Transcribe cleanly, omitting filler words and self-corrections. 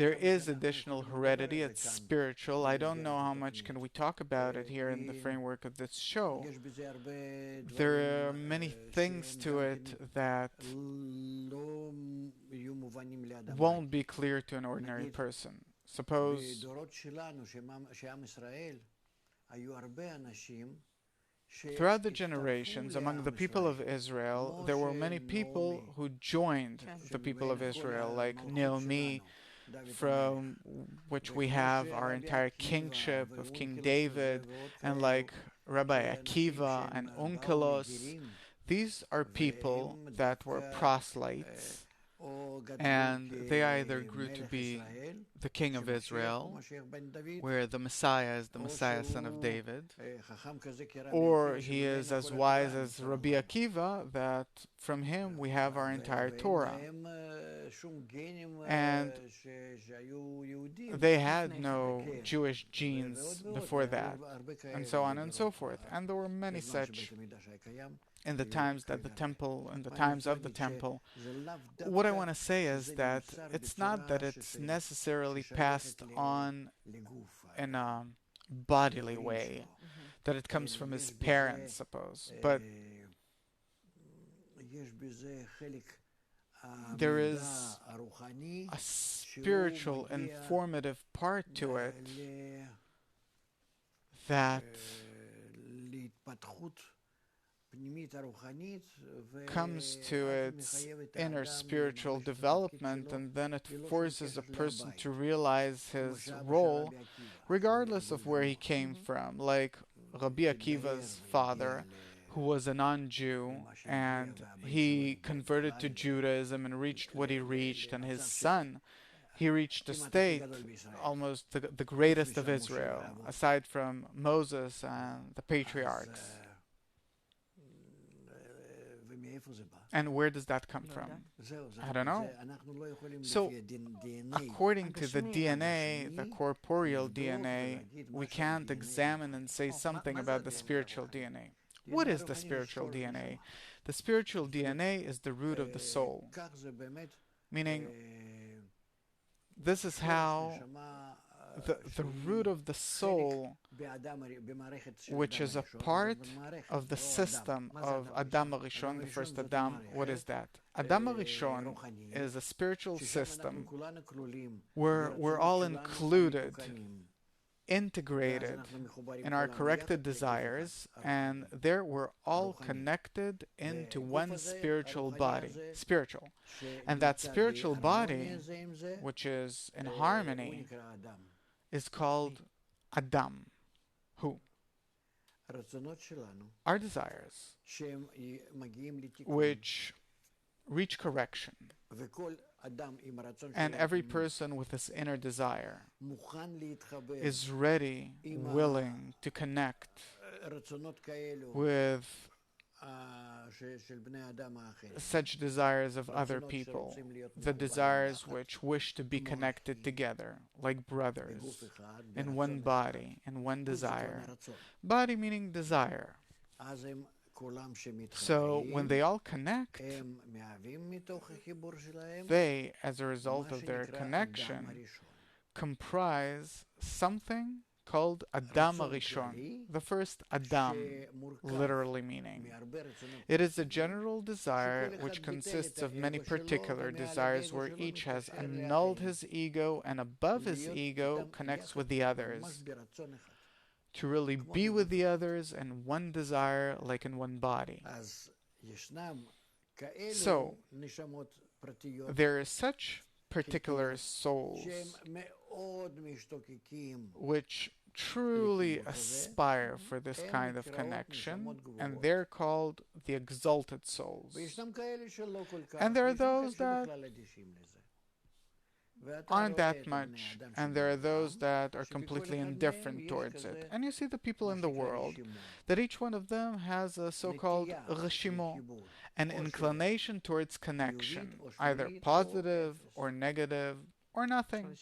There is additional heredity, it's spiritual. I don't know how much can we talk about it here in the framework of this show. There are many things to it that won't be clear to an ordinary person. Suppose throughout the generations, among the people of Israel, there were many people who joined the people of Israel, like Naomi, from which we have our entire kingship of King David, and like Rabbi Akiva and Onkelos. These are people that were proselytes, and they either grew to be the king of Israel, where the Messiah is the Messiah, son of David, or he is as wise as Rabbi Akiva, that from him we have our entire Torah. And they had no Jewish genes before that, and so on and so forth. And there were many such in the times of the temple. What I want to say is that it's not that it's necessarily passed on in a bodily way, that it comes from his parents, suppose, but there is a spiritual, informative part to it that comes to its inner spiritual development, and then it forces a person to realize his role regardless of where he came from. Like Rabbi Akiva's father, who was a non-Jew, and he converted to Judaism and reached what he reached, and his son, he reached a state almost the greatest of Israel, aside from Moses and the patriarchs. And where does that come from? I don't know. So, according to the DNA, the corporeal DNA, we can't examine and say something about the spiritual DNA. What is the spiritual DNA? The spiritual DNA is the root of the soul. Meaning, this is how the root of the soul, which is a part of the system of Adam Arishon, the first Adam. What is that? Adam Arishon is a spiritual system where we're all included, integrated in our corrected desires, and there we're all connected into one spiritual body, spiritual. And that spiritual body, which is in harmony, is called Adam. Who? Our desires, which reach correction. And every person with this inner desire is ready, willing to connect with such desires of other people, the desires which wish to be connected together, like brothers, in one body, in one desire. Body meaning desire. So when they all connect, they, as a result of their connection, comprise something called Adam Arishon, the first Adam, literally meaning. It is a general desire which consists of many particular desires where each has annulled his ego and above his ego connects with the others. To really be with the others in one desire, like in one body. So, there are such particular souls which truly aspire for this kind of connection, and they're called the exalted souls. And there are those that aren't that much, and there are those that are completely indifferent towards it. And you see the people in the world, that each one of them has a so-called reshimo, an inclination towards connection, either positive or negative or nothing.